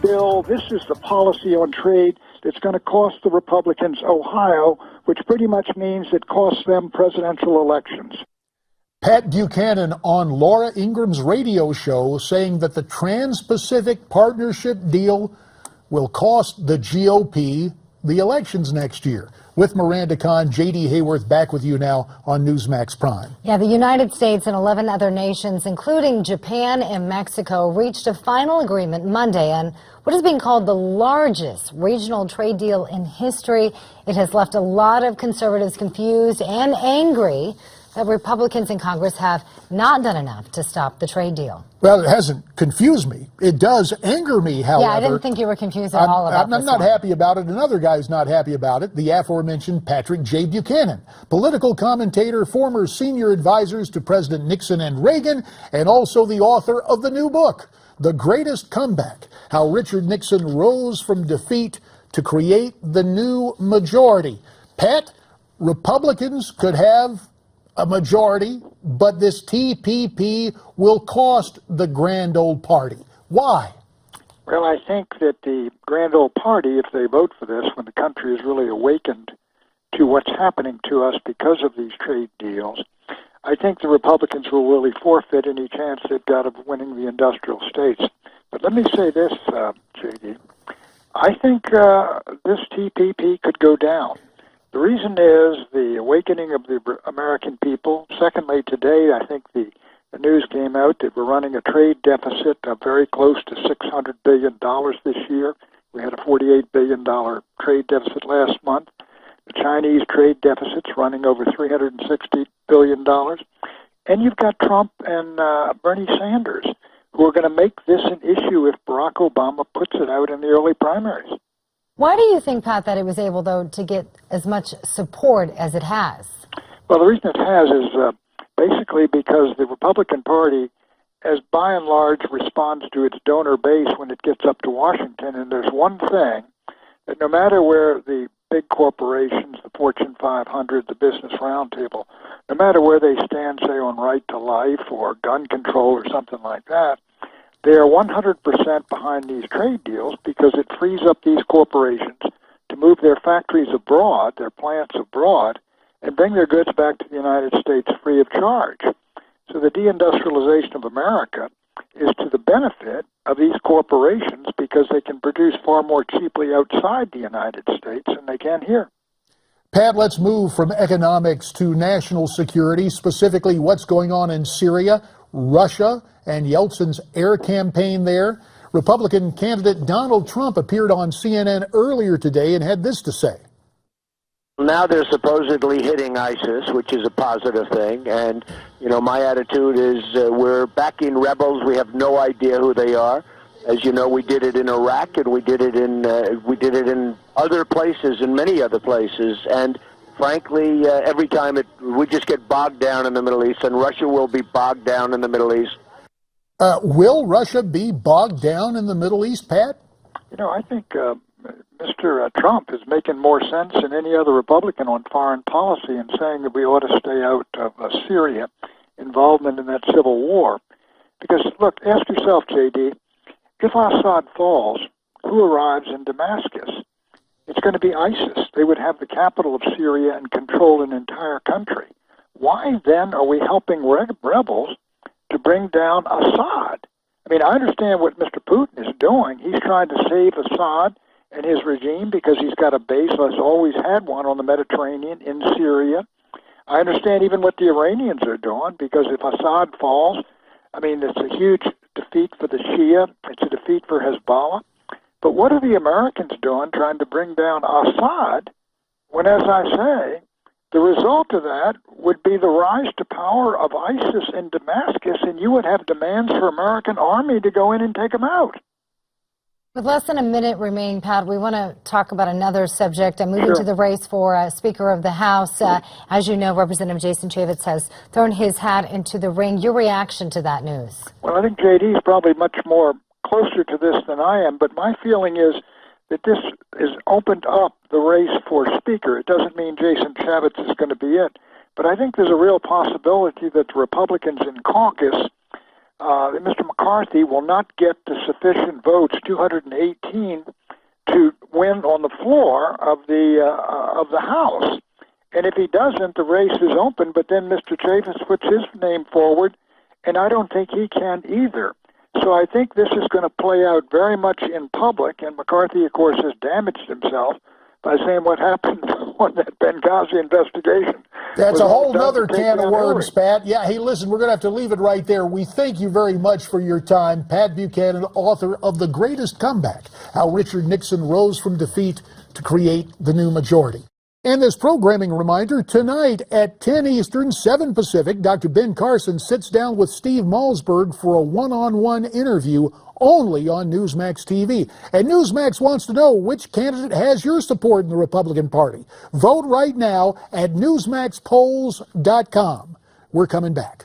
bill. This is the policy on trade that's going to cost the Republicans Ohio, which pretty much means it costs them presidential elections. Pat Buchanan on Laura Ingram's radio show saying that the Trans-Pacific Partnership deal will cost the GOP the elections next year. With Miranda Kahn, J.D. Hayworth back with you now on Newsmax Prime. Yeah, the United States and 11 other nations, including Japan and Mexico, reached a final agreement Monday on what is being called the largest regional trade deal in history. It has left a lot of conservatives confused and angry that Republicans in Congress have not done enough to stop the trade deal. Well, it hasn't confused me. It does anger me, however. Yeah, I didn't think you were confused at all about this. I'm not happy about it. Another guy's not happy about it, the aforementioned Patrick J. Buchanan, political commentator, former senior advisors to President Nixon and Reagan, and also the author of the new book, The Greatest Comeback, How Richard Nixon Rose from Defeat to Create the New Majority. Pat, Republicans could have a majority, but this TPP will cost the grand old party. Why? Well, I think that the grand old party, if they vote for this, when the country is really awakened to what's happening to us because of these trade deals, I think the Republicans will really forfeit any chance they've got of winning the industrial states. But let me say this, J.D. I think this TPP could go down. The reason is the awakening of the American people. Secondly, today, I think the news came out that we're running a trade deficit of very close to $600 billion this year. We had a $48 billion trade deficit last month. The Chinese trade deficit's running over $360 billion. And you've got Trump and Bernie Sanders, who are going to make this an issue if Barack Obama puts it out in the early primaries. Why do you think, Pat, that it was able, though, to get as much support as it has? Well, the reason it has is basically because the Republican Party, as by and large, responds to its donor base when it gets up to Washington. And there's one thing, that no matter where the big corporations, the Fortune 500, the Business Roundtable, no matter where they stand, say, on right to life or gun control or something like that, they are 100% behind these trade deals because it frees up these corporations to move their factories abroad, their plants abroad, and bring their goods back to the United States free of charge. So the deindustrialization of America is to the benefit of these corporations because they can produce far more cheaply outside the United States than they can here. Pat, let's move from economics to national security, specifically what's going on in Syria, Russia, and Yeltsin's air campaign there. Republican candidate Donald Trump appeared on CNN earlier today and had this to say. Now they're supposedly hitting ISIS, which is a positive thing. And, you know, my attitude is we're backing rebels. We have no idea who they are. As you know, we did it in Iraq, and we did it in other places, in many other places. And frankly, every time we just get bogged down in the Middle East, and Russia will be bogged down in the Middle East. Will Russia be bogged down in the Middle East, Pat? You know, I think Mr. Trump is making more sense than any other Republican on foreign policy in saying that we ought to stay out of Syria, involvement in that civil war. Because, look, ask yourself, J.D., if Assad falls, who arrives in Damascus? It's going to be ISIS. They would have the capital of Syria and control an entire country. Why then are we helping rebels to bring down Assad? I mean, I understand what Mr. Putin is doing. He's trying to save Assad and his regime because he's got a base, has always had one on the Mediterranean in Syria. I understand even what the Iranians are doing because if Assad falls, I mean, it's a huge defeat for the Shia. It's a defeat for Hezbollah. But what are the Americans doing trying to bring down Assad when, as I say, the result of that would be the rise to power of ISIS in Damascus, and you would have demands for American army to go in and take them out. With less than a minute remaining, Pat, we want to talk about another subject. I'm moving to the race for Speaker of the House. As you know, Representative Jason Chaffetz has thrown his hat into the ring. Your reaction to that news? Well, I think J.D. is probably much more closer to this than I am, but my feeling is that this has opened up the race for Speaker. It doesn't mean Jason Chaffetz is going to be it, but I think there's a real possibility that the Republicans in caucus Mr. McCarthy will not get the sufficient votes, 218, to win on the floor of the House. And if he doesn't, the race is open. But then Mr. Chaffetz puts his name forward, and I don't think he can either. So I think this is going to play out very much in public, and McCarthy, of course, has damaged himself by saying what happened on that Benghazi investigation. That's a whole nother can of worms, Pat. Yeah, hey, listen, we're going to have to leave it right there. We thank you very much for your time. Pat Buchanan, author of The Greatest Comeback, How Richard Nixon Rose from Defeat to Create the New Majority. And this programming reminder, tonight at 10 Eastern, 7 Pacific, Dr. Ben Carson sits down with Steve Malzberg for a one-on-one interview only on Newsmax TV. And Newsmax wants to know which candidate has your support in the Republican Party. Vote right now at newsmaxpolls.com. We're coming back.